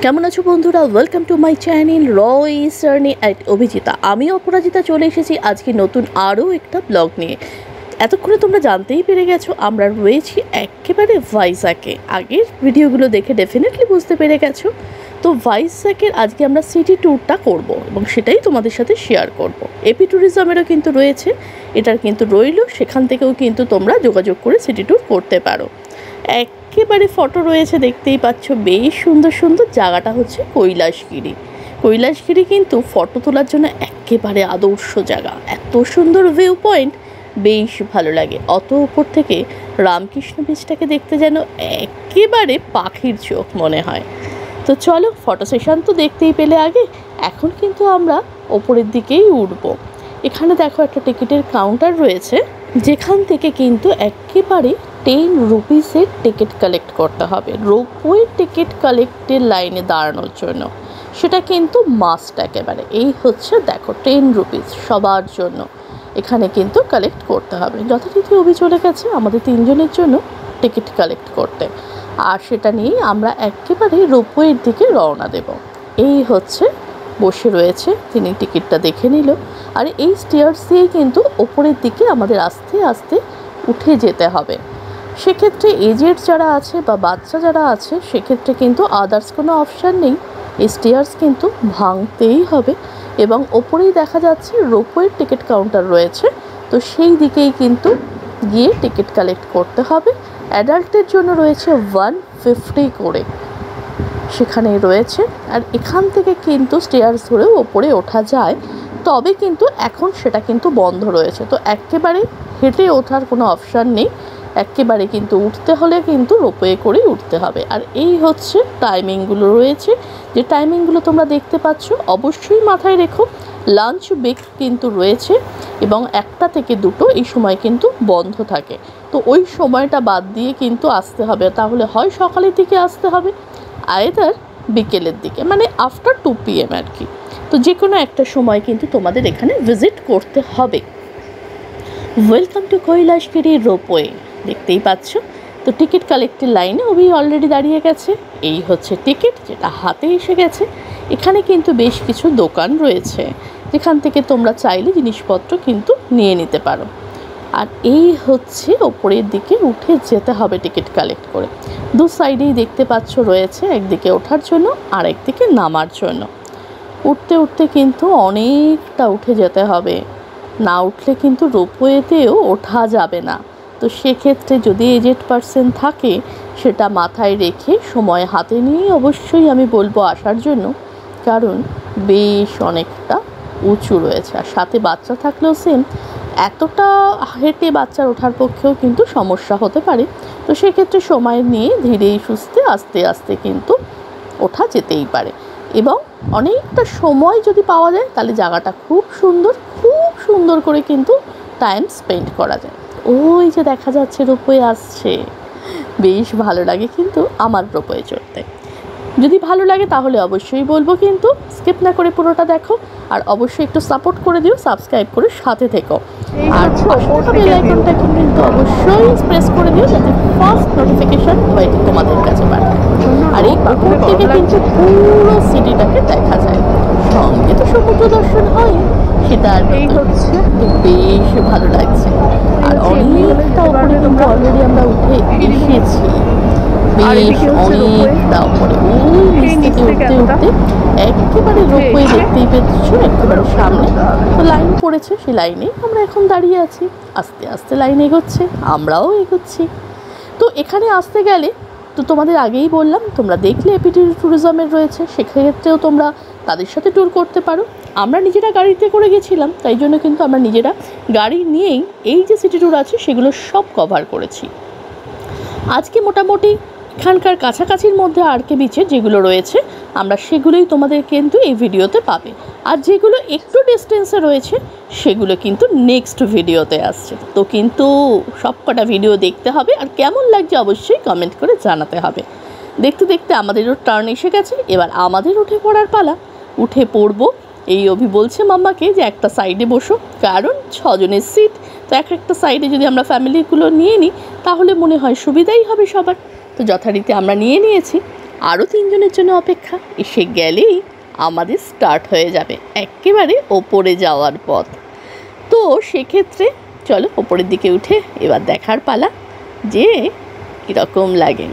কেমন আছো বন্ধুরা? Welcome to my channel Royce journey at Abhijita. আমি অপরাজিতা চলে এসেছি আজকে নতুন আরও একটা ব্লগ নিয়ে। এতক্ষণে তোমরা জানতেই পেরে গেছো আমরা রয়েছি একেবারে ভাইজ্যাগে। আগের ভিডিওগুলো দেখে ডেফিনেটলি বুঝতে পেরে গেছো। তো ভাইজ্যাগের আজকে আমরা সিটি ট্যুরটা করব এবং সেটাই তোমাদের সাথে শেয়ার করব। এপি ট্যুরিজমেরও কিন্তু রয়েছে, এটার কিন্তু রইল, সেখান থেকেও কিন্তু তোমরা যোগাযোগ করে সিটি ট্যুর করতে পারো। একেবারে ফটো রয়েছে, দেখতেই পাচ্ছ বেশ সুন্দর সুন্দর। জায়গাটা হচ্ছে কৈলাসগিরি। কৈলাসগিরি কিন্তু ফটো তোলার জন্য একেবারে আদর্শ জায়গা। এত সুন্দর ভিউ পয়েন্ট, বেশ ভালো লাগে। অত উপর থেকে রামকৃষ্ণ বীচটাকে দেখতে যেন একেবারে পাখির চোখ মনে হয়। তো চলো, ফটো সেশন তো দেখতেই পেলে আগে, এখন কিন্তু আমরা ওপরের দিকেই উঠব। এখানে দেখো একটা টিকিটের কাউন্টার রয়েছে, যেখান থেকে কিন্তু একেবারে 10 রুপিসের টিকিট কালেক্ট করতে হবে রোপওয়ের টিকিট কালেক্টের লাইনে দাঁড়ানোর জন্য। সেটা কিন্তু মাস্ট একেবারে। এই হচ্ছে দেখো 10 রুপিস সবার জন্য এখানে কিন্তু কালেক্ট করতে হবে। যথারীতি অভি চলে গেছে আমাদের 3 জনের জন্য টিকিট কালেক্ট করতে, আর সেটা নিয়েই আমরা একেবারে রোপওয়ের দিকে রওনা দেব। এই হচ্ছে বসে রয়েছে, তিনি টিকিটটা দেখে নিল। আর এই স্টেয়ার্স দিয়েই কিন্তু ওপরের দিকে আমাদের আস্তে আস্তে উঠে যেতে হবে। সেক্ষেত্রে এজেড যারা আছে বা বাচ্চা যারা আছে, সেক্ষেত্রে কিন্তু আদার্স কোনো অপশান নেই, এই স্টেয়ার্স কিন্তু ভাঙতেই হবে। এবং ওপরেই দেখা যাচ্ছে রোপওয়ের টিকিট কাউন্টার রয়েছে, তো সেই দিকেই কিন্তু গিয়ে টিকিট কালেক্ট করতে হবে। অ্যাডাল্টের জন্য রয়েছে 150 করে সেখানে রয়েছে। আর এখান থেকে কিন্তু স্টেয়ার্স ধরেও ওপরে ওঠা যায়, তবে কিন্তু এখন সেটা কিন্তু বন্ধ রয়েছে। তো একেবারে হেঁটে ওঠার কোনো অপশান নেই, একেবারে কিন্তু উঠতে হলে কিন্তু রোপওয়ে করেই উঠতে হবে। আর এই হচ্ছে টাইমিংগুলো রয়েছে, যে টাইমিংগুলো তোমরা দেখতে পাচ্ছ। অবশ্যই মাথায় রেখো লাঞ্চ ব্রেক কিন্তু রয়েছে, এবং 1টা থেকে 2টো এই সময় কিন্তু বন্ধ থাকে। তো ওই সময়টা বাদ দিয়ে কিন্তু আসতে হবে, তাহলে হয় সকালের দিকে আসতে হবে, আইদার বিকেলের দিকে, মানে আফটার 2 PM আর কি। তো যে কোনো একটা সময় কিন্তু তোমাদের এখানে ভিজিট করতে হবে। ওয়েলকাম টু কৈলাসগিরি রোপওয়ে, দেখতেই পাচ্ছ। তো টিকিট কালেক্টের লাইনে ওই অলরেডি দাঁড়িয়ে গেছে। এই হচ্ছে টিকিট, যেটা হাতে এসে গেছে। এখানে কিন্তু বেশ কিছু দোকান রয়েছে, যেখান থেকে তোমরা চাইলে জিনিসপত্র কিন্তু নিয়ে নিতে পারো। আর এই হচ্ছে ওপরের দিকে উঠে যেতে হবে টিকিট কালেক্ট করে। দু সাইডেই দেখতে পাচ্ছ রয়েছে, একদিকে ওঠার জন্য আর একদিকে নামার জন্য। উঠতে উঠতে কিন্তু অনেকটা উঠে যেতে হবে, না উঠলে কিন্তু রোপওয়েতেও ওঠা যাবে না। তো সেক্ষেত্রে যদি এজেড পার্সন থাকে, সেটা মাথায় রেখে সময় হাতে নিয়ে অবশ্যই আমি বলবো আসার জন্য, কারণ বেশ অনেকটা উঁচু রয়েছে। আর সাথে বাচ্চা থাকলেও সেম, এতটা হেঁটে বাচ্চার ওঠার পক্ষেও কিন্তু সমস্যা হতে পারে। তো সেক্ষেত্রে সময় নিয়ে ধীরে সুস্থে আস্তে আস্তে কিন্তু ওঠা যেতেই পারে। এবং অনেকটা সময় যদি পাওয়া যায়, তাহলে জায়গাটা খুব সুন্দর করে কিন্তু টাইম স্পেন্ড করা যায়। ওই যে দেখা যাচ্ছে রোপওয়ে আসছে, বেশ ভালো লাগে কিন্তু আমার রোপওয়ে চড়তে। যদি ভালো লাগে তাহলে অবশ্যই বলবো কিন্তু স্কিপ না করে পুরোটা দেখো, আর অবশ্যই একটু সাপোর্ট করে দিও, সাবস্ক্রাইব করে সাথে থেকো। আর বেল আইকনটাকে কিন্তু অবশ্যই প্রেস করে দিও, যাতে ফার্স্ট নোটিফিকেশন ওইটি তোমাদের কাছে পাঠায়। আর এই উপর থেকে কিন্তু পুরো সিটিটাকে দেখা যায়, সঙ্গে তো সমুদ্র দর্শন হয়, সেটা আর এই হচ্ছে বেশ ভালো লাগছে। আর অনেকটা উপরে কিন্তু অলরেডি আমরা উঠে এসেছি, বেশ অনেকটা উপরে। ওই নিচ থেকে উঠতে উঠতে একেবারে রোপওয়ে দেখতেই পেয়েছ একেবারে সামনে। তো লাইন পড়েছে, সেই লাইনেই আমরা এখন দাঁড়িয়ে আছি। আস্তে আস্তে লাইন এগোচ্ছে, আমরাও এগোচ্ছি। তো এখানে আসতে গেলে তো তোমাদের আগেই বললাম, তোমরা দেখলে এপি ট্যুরিজমের রয়েছে, সেক্ষেত্রেও তোমরা তাদের সাথে ট্যুর করতে পারো। আমরা নিজেরা গাড়িতে করে গেছিলাম, তাই জন্য কিন্তু আমরা নিজেরা গাড়ি নিয়েই এই যে সিটি ট্যুর আছে সেগুলো সব কভার করেছি। আজকে মোটামুটি এখানকার কাছাকাছির মধ্যে আরকে বিচে যেগুলো রয়েছে, আমরা সেগুলোই তোমাদের কিন্তু এই ভিডিওতে পাবে। আর যেগুলো একটু ডিস্টেন্সে রয়েছে, সেগুলো কিন্তু নেক্সট ভিডিওতে আসছে। তো কিন্তু সবকটা ভিডিও দেখতে হবে, আর কেমন লাগছে অবশ্যই কমেন্ট করে জানাতে হবে। দেখতে দেখতে আমাদেরও টার্ন এসে গেছে, এবার আমাদের উঠে পড়ার পালা। উঠে পড়বো। এই অভি বলছে মাম্মাকে যে একটা সাইডে বসো, কারণ 6 জনের সিট, তো একটা সাইডে যদি আমরা ফ্যামিলিগুলো নিয়ে নিই তাহলে মনে হয় সুবিধাই হবে সবার। তো যথারীতি আমরা নিয়ে নিয়েছি, আরও 3 জনের জন্য অপেক্ষা। এসে গেলেই আমাদের স্টার্ট হয়ে যাবে একেবারে ওপরে যাওয়ার পথ। তো সেক্ষেত্রে চলো ওপরের দিকে উঠে এবার দেখার পালা যে কীরকম লাগে।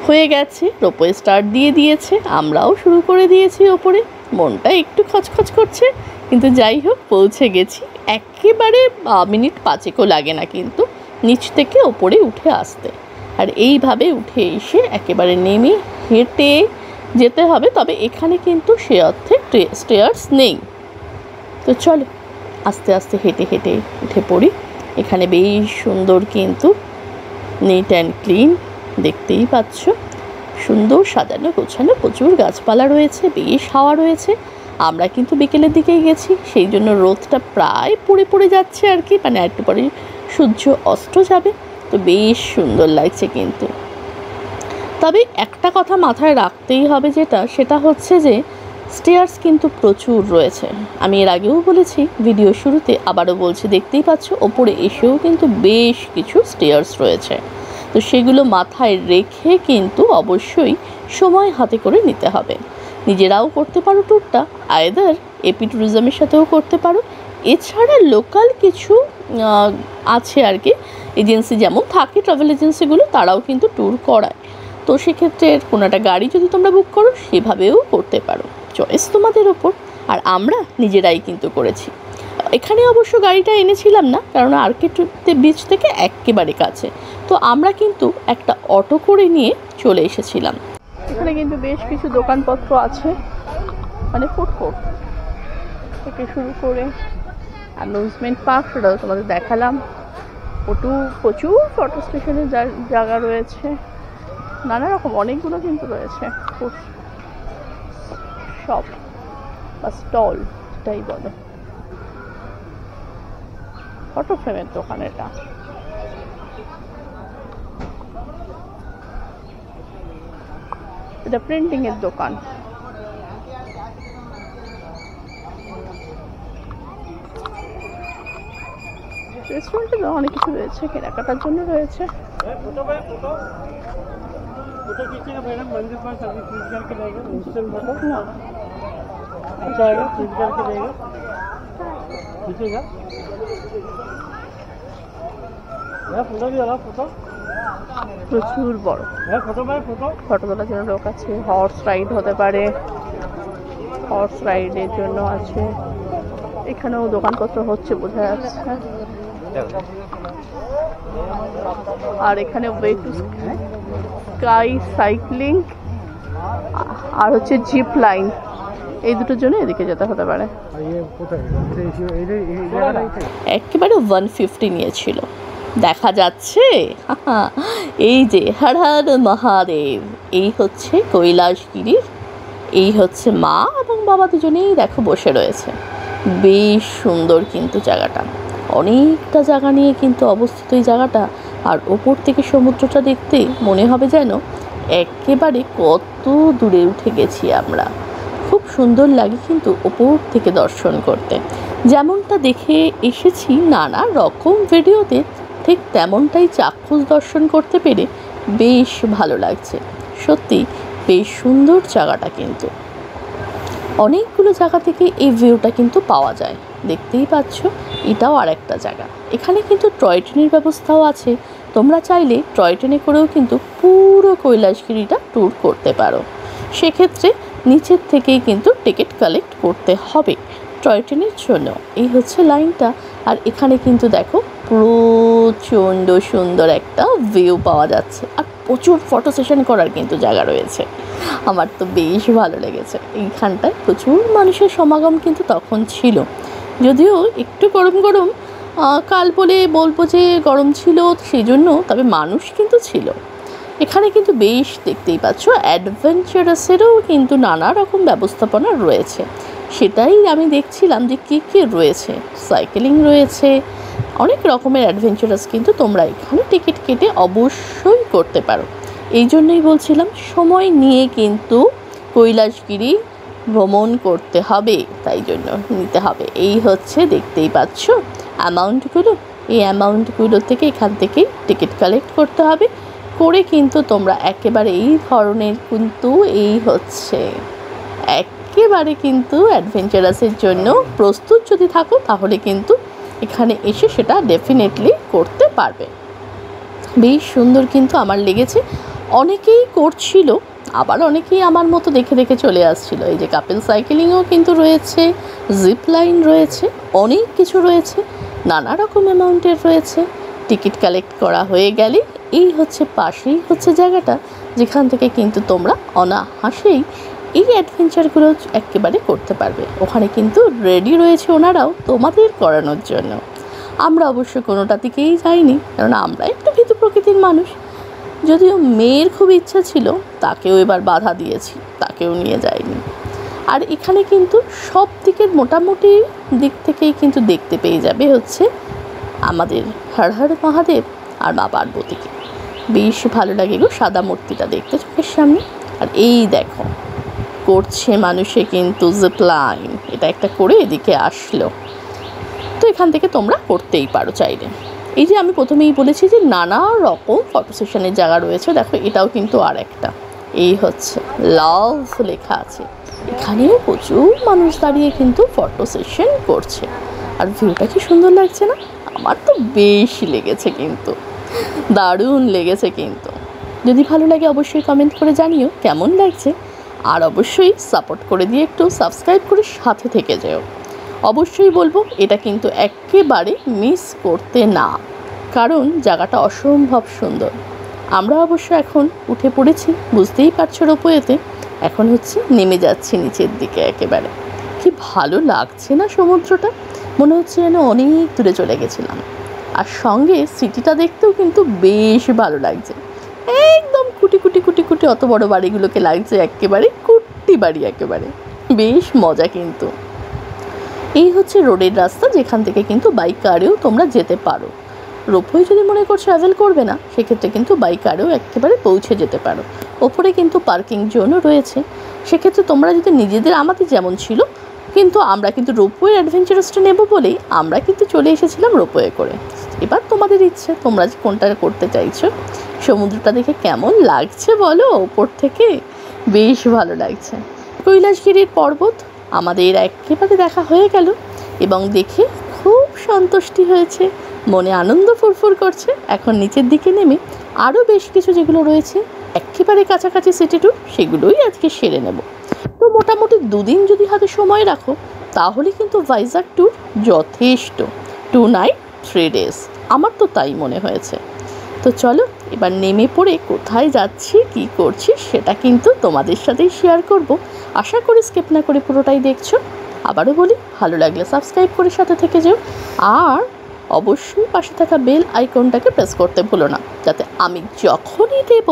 হয়ে গেছে, রোপওয়ে স্টার্ট দিয়ে দিয়েছে, আমরাও শুরু করে দিয়েছি ওপরে। মনটা একটু খচখচ করছে, কিন্তু যাই হোক পৌঁছে গেছি। একেবারে মিনিট 5 লাগে না কিন্তু নিচ থেকে ওপরে উঠে আসতে। আর এইভাবে উঠে এসে একেবারে নেমে হেঁটে যেতে হবে, তবে এখানে কিন্তু সে অর্থে স্টেয়ার্স নেই। তো চলো আস্তে আস্তে হেঁটে হেঁটে উঠে পড়ি। এখানে বেশ সুন্দর কিন্তু নিট অ্যান্ড ক্লিন, দেখতেই পাচ্ছ, সুন্দর সাজানো গোছানো, প্রচুর গাছপালা রয়েছে, বেশ হাওয়া রয়েছে। আমরা কিন্তু বিকেলের দিকেই গেছি, সেই জন্য রোদটা প্রায় পড়ে যাচ্ছে আর কি, মানে একটু পরে সূর্য অস্ত যাবে। তো বেশ সুন্দর লাগছে কিন্তু। তবে একটা কথা মাথায় রাখতেই হবে, সেটা হচ্ছে যে স্টেয়ার্স কিন্তু প্রচুর রয়েছে। আমি এর আগেও বলেছি ভিডিও শুরুতে, আবারও বলছি, দেখতেই পাচ্ছ ওপরে এসেও কিন্তু বেশ কিছু স্টেয়ার্স রয়েছে। তো সেগুলো মাথায় রেখে কিন্তু অবশ্যই সময় হাতে করে নিতে হবে। নিজেরাও করতে পারো ট্যুরটা, আইদার এপি ট্যুরিজমের সাথেও করতে পারো। এছাড়া লোকাল কিছু আছে আর কি এজেন্সি, যেমন থাকে ট্রাভেল এজেন্সিগুলো, তারাও কিন্তু ট্যুর করায়। তো সেক্ষেত্রে কোনো একটা গাড়ি যদি তোমরা বুক করো সেভাবেও করতে পারো, চয়েস তোমাদের ওপর। আর আমরা নিজেরাই কিন্তু করেছি। এখানে অবশ্য গাড়িটা এনেছিলাম না, কারণ আর্কেড বিচ থেকে একেবারে কাছে। তো আমরা কিন্তু একটা অটো করে নিয়ে চলে এসেছিলাম। এখানে কিন্তু বেশ কিছু দোকানপত্র আছে, মানে ফুড কোর্ট থেকে শুরু করে অ্যামিউজমেন্ট পার্ক, সেটাও তোমাদের দেখালাম। প্রচুর ফটো স্টেশনের জায়গা রয়েছে, নানা রকম অনেকগুলো কিন্তু রয়েছে ফুড শপ বা স্টল, এটাই বলো। ফটো ফ্রেমের দোকান এটা। এটা প্রিন্টিং এর দোকান। রেস্টুরেন্টে অনেক কিছু রয়েছে, কেনাকাটার জন্য রয়েছে। প্রচুর বড় ফটো তোলার জন্য লোক আছে। হর্স রাইড হতে পারে, হর্স রাইডের জন্য আছে। এখানেও দোকানপত্র হচ্ছে বোঝা যাচ্ছে। আর এখানে ওয়ে টু স্কাই সাইক্লিং আর হচ্ছে জিপ লাইন, এই দুটোর জন্য এদিকে যেতে হতে পারে। একেবারে 150 নিয়েছিল, দেখা যাচ্ছে। এই যে হর হর মহাদেব, এই হচ্ছে কৈলাসগিরির, এই হচ্ছে মা এবং বাবা দুজনেই দেখো বসে রয়েছে। বেশ সুন্দর কিন্তু জায়গাটা, অনেকটা জায়গা নিয়ে কিন্তু অবস্থিত এই জায়গাটা। আর ওপর থেকে সমুদ্রটা দেখতে মনে হবে যেন একেবারে কত দূরে উঠে গেছি আমরা। খুব সুন্দর লাগে কিন্তু ওপর থেকে দর্শন করতে। যেমনটা দেখে এসেছি নানা রকম ভিডিওতে, ঠিক তেমনটাই চাক্ষুষ দর্শন করতে পেরে বেশ ভালো লাগছে। সত্যি বেশ সুন্দর জায়গাটা কিন্তু। অনেকগুলো জায়গা থেকে এই ভিউটা কিন্তু পাওয়া যায়, দেখতেই পাচ্ছ। এটাও আর একটা জায়গা। এখানে কিন্তু টয় ট্রেনের ব্যবস্থাও আছে, তোমরা চাইলে টয় ট্রেনে করেও কিন্তু পুরো কৈলাসগিরিটা ট্যুর করতে পারো। সেক্ষেত্রে নিচের থেকেই কিন্তু টিকিট কালেক্ট করতে হবে টয় ট্রেনের জন্য। এই হচ্ছে লাইনটা। আর এখানে কিন্তু দেখো প্রচণ্ড সুন্দর একটা ভিউ পাওয়া যাচ্ছে, আর প্রচুর ফটো সেশন করার কিন্তু জায়গা রয়েছে। আমার তো বেশ ভালো লেগেছে। এইখানটায় প্রচুর মানুষের সমাগম কিন্তু তখন ছিল, যদিও একটু গরম গরম কাল বলে বলবো যে গরম ছিল সেই জন্য, তবে মানুষ কিন্তু ছিল। এখানে কিন্তু বেশ দেখতেই পাচ্ছ অ্যাডভেঞ্চারাসেরও কিন্তু নানা রকম ব্যবস্থাপনা রয়েছে। সেটাই আমি দেখছিলাম যে কী কী রয়েছে। সাইকেলিং রয়েছে, অনেক রকমের অ্যাডভেঞ্চারাস কিন্তু তোমরা এখানে টিকিট কেটে অবশ্যই করতে পারো। এই জন্যই বলছিলাম সময় নিয়ে কিন্তু কৈলাসগিরি ভ্রমণ করতে হবে, তাই জন্য নিতে হবে। এই হচ্ছে দেখতেই পাচ্ছ অ্যামাউন্টগুলো, এই অ্যামাউন্টগুলো থেকে এখান থেকেই টিকিট কালেক্ট করতে হবে করে কিন্তু তোমরা একেবারে এই ধরনের কিন্তু এই হচ্ছে একেবারে কিন্তু অ্যাডভেঞ্চারাসের জন্য প্রস্তুত যদি থাকো তাহলে কিন্তু এখানে এসে সেটা ডেফিনেটলি করতে পারবে। বেশ সুন্দর কিন্তু আমার লেগেছে। অনেকেই করছিল, আবার অনেকেই আমার মতো দেখে দেখে চলে আসছিল। এই যে কাপেল সাইকেলিংও কিন্তু রয়েছে, জিপ লাইন রয়েছে, অনেক কিছু রয়েছে, নানা রকম অ্যামাউন্টের রয়েছে। টিকিট কালেক্ট করা হয়ে গেলে এই হচ্ছে পাশেই হচ্ছে জায়গাটা যেখান থেকে কিন্তু তোমরা অনায়াসেই এই অ্যাডভেঞ্চারগুলো একেবারে করতে পারবে। ওখানে কিন্তু রেডি রয়েছে ওনারাও তোমাদের করানোর জন্য। আমরা অবশ্য কোনোটা দিকেই যাইনি, কারণ আমরা একটু ভীতু প্রকৃতির মানুষ। যদিও মেয়ের খুব ইচ্ছা ছিল, তাকেও এবার বাধা দিয়েছি, তাকেও নিয়ে যায়নি। আর এখানে কিন্তু সব দিকের মোটামুটি দিক থেকেই কিন্তু দেখতে পেয়ে যাবে হচ্ছে আমাদের হর হর মহাদেব আর মা পার্বতীকে। বেশ ভালো লাগে গো সাদা মূর্তিটা দেখতে চোখের সামনে। আর এই দেখো করছে মানুষে কিন্তু জিপ লাইন, এটা একটা করে এদিকে আসলো। তো এখান থেকে তোমরা করতেই পারো চাইলে। এই যে আমি প্রথমেই বলেছি যে নানা রকম ফটো সেশনের জায়গা রয়েছে, দেখো এটাও কিন্তু আর একটা এই হচ্ছে লাভ লেখা আছে। এখানেও প্রচুর মানুষ দাঁড়িয়ে কিন্তু ফটো সেশন করছে। আর ভিউটা কি সুন্দর লাগছে না? আমার তো বেশ লেগেছে, কিন্তু দারুণ লেগেছে। কিন্তু যদি ভালো লাগে অবশ্যই কমেন্ট করে জানিও কেমন লাগছে। আর অবশ্যই সাপোর্ট করে দিয়ে একটু সাবস্ক্রাইব করে সাথে থেকে যেও। অবশ্যই বলবো এটা কিন্তু একেবারে মিস করতে না, কারণ জায়গাটা অসম্ভব সুন্দর। আমরা অবশ্য এখন উঠে পড়েছি, বুঝতেই পারছো রোপওয়েতে। এখন হচ্ছে নেমে যাচ্ছি নিচের দিকে একেবারে। কি ভালো লাগছে না সমুদ্রটা, মনে হচ্ছে যেন অনেক দূরে চলে গেছিলাম। আর সঙ্গে সিটিটা দেখতেও কিন্তু বেশ ভালো লাগছে। একদম কুটি কুটি কুটি কুটি অত বড় বাড়িগুলোকে লাগছে একেবারে কুটি বাড়ি, একেবারে বেশ মজা। কিন্তু এই হচ্ছে রোডের রাস্তা, যেখান থেকে কিন্তু বাইক কারেও তোমরা যেতে পারো। রোপওয়ে যদি মনে করছো ট্রাভেল করবে না, সেক্ষেত্রে কিন্তু বাইক কারেও একেবারে পৌঁছে যেতে পারো। ওপরে কিন্তু পার্কিং জোনও রয়েছে, সেক্ষেত্রে তোমরা যদি নিজেদের, আমাদের যেমন ছিল, কিন্তু আমরা কিন্তু রোপওয়ে অ্যাডভেঞ্চারাসটা নেব বলেই আমরা কিন্তু চলে এসেছিলাম রোপওয়ে করে। এবার তোমাদের ইচ্ছে তোমরা যে কোনটা করতে চাইছো। সমুদ্রটা দেখে কেমন লাগছে বলো ওপর থেকে? বেশ ভালো লাগছে। কৈলাসগিরির পর্বত আমাদের একেবারে দেখা হয়ে গেল এবং দেখে খুব সন্তুষ্টি হয়েছে, মনে আনন্দ ফুরফুর করছে। এখন নিচের দিকে নেমে আরও বেশ কিছু যেগুলো রয়েছে একেবারে কাছাকাছি সিটি ট্যুর, সেগুলোই আজকে সেরে নেব। তো মোটামুটি 2 দিন যদি হাতে সময় রাখো তাহলে কিন্তু ভাইজাগ ট্যুর যথেষ্ট। 2 নাইট 3 ডেজ, আমার তো তাই মনে হয়েছে। তো চলো এবার নেমে পড়ে কোথায় যাচ্ছি কী করছি সেটা কিন্তু তোমাদের সাথেই শেয়ার করব। আশা করি স্কিপ না করে পুরোটাই দেখছো। আবারও বলি, ভালো লাগলে সাবস্ক্রাইব করে সাথে থেকে যেও। আর অবশ্যই পাশে থাকা বেল আইকনটাকে প্রেস করতে ভুলো না, যাতে আমি যখনই দেব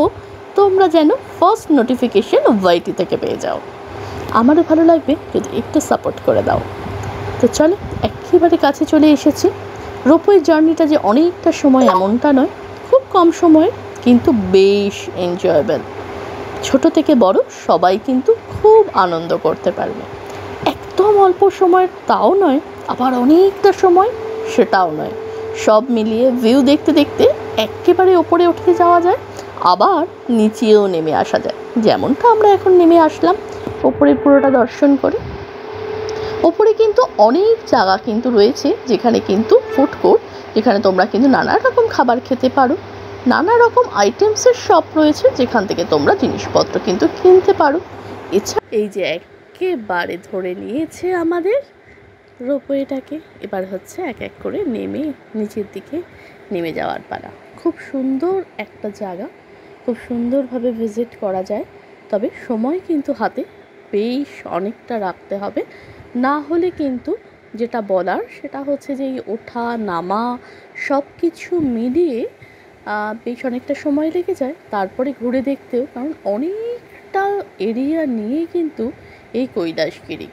তোমরা যেন ফার্স্ট নোটিফিকেশন ওয়াইটি থেকে পেয়ে যাও। আমারও ভালো লাগবে যদি একটু সাপোর্ট করে দাও। তো চলো একেবারে কাছে চলে এসেছি। রোপওয়ে জার্নিটা যে অনেকটা সময় এমনটা নয়, খুব কম সময়, কিন্তু বেশ এনজয়েবল। ছোট থেকে বড় সবাই কিন্তু খুব আনন্দ করতে পারবে। একদম অল্প সময়ের তাও নয়, আবার অনেকটা সময় সেটাও নয়। সব মিলিয়ে ভিউ দেখতে দেখতে একেবারে ওপরে উঠে যাওয়া যায়, আবার নিচেও নেমে আসা যায়, যেমনটা আমরা এখন নেমে আসলাম ওপরে পুরোটা দর্শন করে। ওপরে কিন্তু অনেক জায়গা কিন্তু রয়েছে যেখানে কিন্তু ফুড কোর্ট, যেখানে তোমরা কিন্তু নানা রকম খাবার খেতে পারো। নানা রকম আইটেমসের শপ রয়েছে যেখান থেকে তোমরা জিনিসপত্র কিন্তু কিনতে পারো। এছাড়া এই যে একেবারে ধরে নিয়েছে আমাদের রোপওয়েটাকে, এবার হচ্ছে এক এক করে নেমে নিচের দিকে নেমে যাওয়ার পালা। খুব সুন্দর একটা জায়গা, খুব সুন্দরভাবে ভিজিট করা যায়, তবে সময় কিন্তু হাতে বেশ অনেকটা রাখতে হবে। না হলে কিন্তু যেটা বলার সেটা হচ্ছে যে এই ওঠা নামা সব কিছু মিলিয়ে বেশ অনেকটা সময় লেগে যায় তারপরে ঘুরে দেখতেও, কারণ অনেকটা এরিয়া নিয়ে কিন্তু এই কৈলাসগিরি।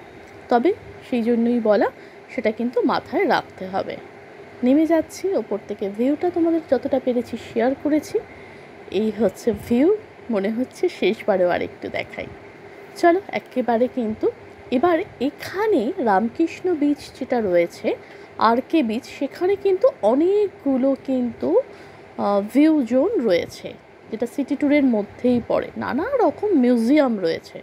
তবে সেই জন্যই বলা, সেটা কিন্তু মাথায় রাখতে হবে। নেমে যাচ্ছি ওপর থেকে, ভিউটা তোমাদের যতটা পেরেছি শেয়ার করেছি। এই হচ্ছে ভিউ, মনে হচ্ছে শেষবারেও আর একটু দেখাই। চলো একেবারে কিন্তু এবার এখানে রামকৃষ্ণ বিচ যেটা রয়েছে, আর.কে বিচ, সেখানে কিন্তু অনেকগুলো কিন্তু ভিউ জোন রয়েছে। যেটা সিটি ট্যুরের মধ্যেই পড়ে। নানা রকম মিউজিয়াম রয়েছে,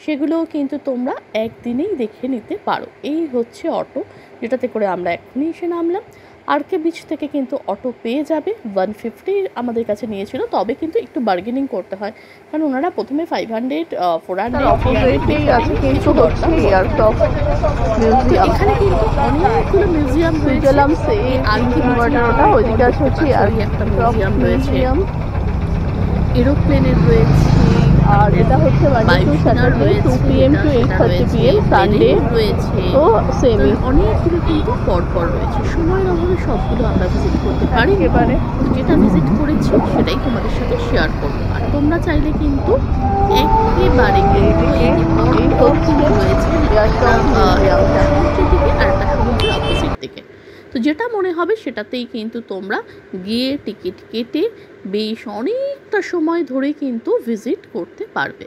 সেগুলোও কিন্তু তোমরা একদিনেই দেখে নিতে পারো। এই হচ্ছে অটো, যেটাতে করে আমরা এক্ষুনি এসে নামলাম। আরকে বিচ থেকে কিন্তু অটো পেয়ে যাবে। 150 আমাদের কাছে নিয়েছিল, তবে কিন্তু একটু বার্গেনিং করতে হয়, কারণ ওনারা প্রথমে 500 400 আছে কিন্তু হচ্ছে এয়ারক্রাফট মিউজিয়াম। এখানে কিন্তু অনেকগুলো মিউজিয়াম রয়েছে। আরকি ওটা ওইদিকে আছে হচ্ছে একটা মিউজিয়াম রয়েছে, মিউজিয়াম, এরোপ্লেনের রয়েছে, আর এটা হচ্ছে Saturday 2 PM to 8:30 PM Sunday রয়েছে। তো সেমই অনেকগুলো কিন্তু পরপর রয়েছে, সময়ের অভাবে সবগুলো আমরা ভিজিট করতে পারি। একেবারে যেটা ভিজিট করেছি সেটাই তোমাদের সাথে শেয়ার করবো। আর তোমরা চাইলে কিন্তু একেবারে কিন্তু রয়েছে সমুদ্রের দিকে আর একটা সমুদ্রের অপোজিট দিকে, তো যেটা মনে হবে সেটাতেই কিন্তু তোমরা গিয়ে টিকিট কেটে বেশ অনেকটা সময় ধরে কিন্তু ভিজিট করতে পারবে।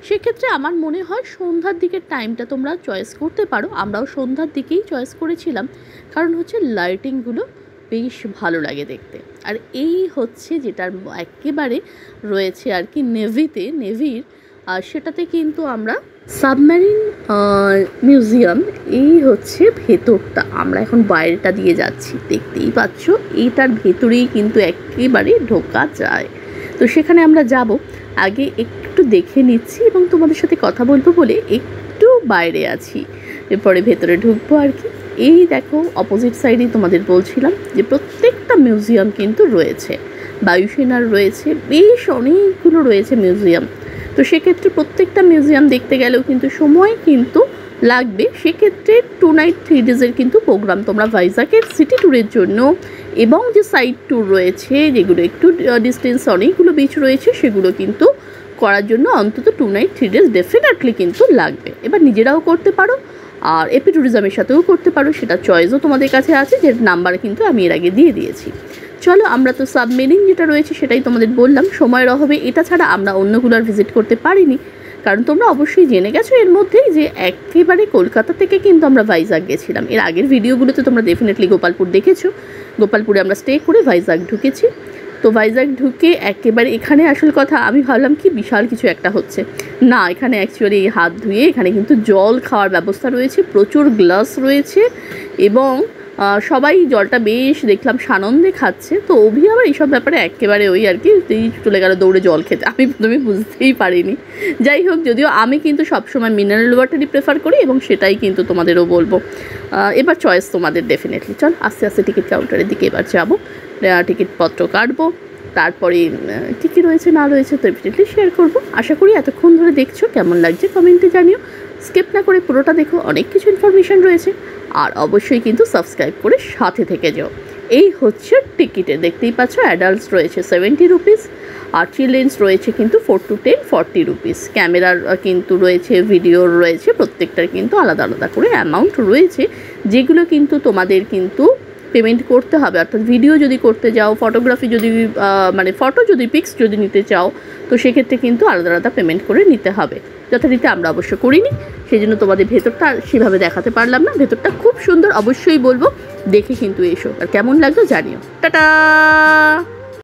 সেক্ষেত্রে আমার মনে হয় সন্ধ্যার দিকের টাইমটা তোমরা চয়েস করতে পারো। আমরাও সন্ধ্যার দিকেই চয়েস করেছিলাম, কারণ হচ্ছে লাইটিংগুলো বেশ ভালো লাগে দেখতে। আর এই হচ্ছে যেটার একেবারে রয়েছে আর কি নেভির, আর সেটাতে কিন্তু আমরা সাবমেরিন মিউজিয়াম। এই হচ্ছে ভেতরটা, আমরা এখন বাইরেটা দিয়ে যাচ্ছি, দেখতেই পাচ্ছ এইটার ভেতরেই কিন্তু একেবারে ঢোকা যায়। তো সেখানে আমরা যাব, আগে একটু দেখে নিচ্ছি এবং তোমাদের সাথে কথা বলবো বলে একটু বাইরে আছি, এরপরে ভেতরে ঢুকবো আর কি। এই দেখো অপোজিট সাইডেই তোমাদের বলছিলাম যে প্রত্যেকটা মিউজিয়াম কিন্তু রয়েছে, বায়ুসেনার রয়েছে, বেশ অনেকগুলো রয়েছে মিউজিয়াম। তো সেক্ষেত্রে প্রত্যেকটা মিউজিয়াম দেখতে গেলেও কিন্তু সময় কিন্তু লাগবে। সেক্ষেত্রে 2 নাইট 3 ডেজের কিন্তু প্রোগ্রাম তোমরা ভাইজাগের সিটি ট্যুরের জন্য এবং যে সাইড ট্যুর রয়েছে যেগুলো একটু ডিস্টেন্স অনেকগুলো বিচ রয়েছে সেগুলো কিন্তু করার জন্য অন্তত 2 নাইট 3 ডেজ ডেফিনেটলি কিন্তু লাগবে। এবার নিজেরাও করতে পারো আর এপি ট্যুরিজমের সাথেও করতে পারো, সেটা চয়েসও তোমাদের কাছে আছে, যে নাম্বার কিন্তু আমি এর আগে দিয়ে দিয়েছি। চলো, আমরা তো সাবমেরিন যেটা রয়েছে সেটাই তোমাদের বললাম, সময়ের অভাবে এটা ছাড়া আমরা অন্যগুলো আর ভিজিট করতে পারিনি। কারণ তোমরা অবশ্যই জেনে গেছো এর মধ্যেই যে একেবারে কলকাতা থেকে কিন্তু আমরা ভাইজাগ গেছিলাম। এর আগের ভিডিওগুলোতে তোমরা ডেফিনেটলি গোপালপুর দেখেছো, গোপালপুরে আমরা স্টে করে ভাইজাগ ঢুকেছি। তো ভাইজাগ ঢুকে একেবারে এখানে আসল কথা আমি ভাবলাম কি বিশাল কিছু একটা হচ্ছে, না এখানে অ্যাকচুয়ালি হাত ধুয়ে এখানে কিন্তু জল খাওয়ার ব্যবস্থা রয়েছে, প্রচুর গ্লাস রয়েছে এবং সবাই জলটা বেশ দেখলাম সানন্দে খাচ্ছে। তো অভি আবার এইসব ব্যাপারে একেবারে ওই আর কি চলে গেল দৌড়ে জল খেতে, আমি প্রথমে বুঝতেই পারিনি। যাই হোক, যদিও আমি কিন্তু সবসময় মিনারেল ওয়াটারই প্রেফার করি এবং সেটাই কিন্তু তোমাদেরও বলবো। এবার চয়েস তোমাদের ডেফিনেটলি। চল আস্তে আস্তে টিকিট কাউন্টারের দিকে এবার যাবো, টিকিটপত্র কাটবো, তারপরে কী কী রয়েছে না রয়েছে তো ডেফিনেটলি শেয়ার করবো। আশা করি এতক্ষণ ধরে দেখছো, কেমন লাগছে কমেন্টে জানিও। স্কিপ না করে পুরোটা দেখো, অনেক কিছু ইনফরমেশান রয়েছে। আর অবশ্যই কিন্তু সাবস্ক্রাইব করে সাথে থেকে যাও। এই হচ্ছে টিকিটে, দেখতেই পাচ্ছ অ্যাডাল্টস রয়েছে 70 রুপিস আর চিলড্রেন্স রয়েছে কিন্তু 4 to 10 40 রুপিস। ক্যামেরার কিন্তু রয়েছে, ভিডিওর রয়েছে, প্রত্যেকটার কিন্তু আলাদা আলাদা করে অ্যামাউন্ট রয়েছে, যেগুলো কিন্তু তোমাদের কিন্তু পেমেন্ট করতে হবে। অর্থাৎ ভিডিও যদি করতে যাও, ফটোগ্রাফি যদি মানে ফটো যদি পিক্স যদি নিতে চাও, তো সেক্ষেত্রে কিন্তু আলাদা আলাদা পেমেন্ট করে নিতে হবে। যথারীতি আমরা অবশ্য করিনি, সেই জন্য তোমাদের ভেতরটা সেভাবে দেখাতে পারলাম না। ভেতরটা খুব সুন্দর, অবশ্যই বলবো দেখে কিন্তু এসো, আর কেমন লাগলো জানিও। টাটা।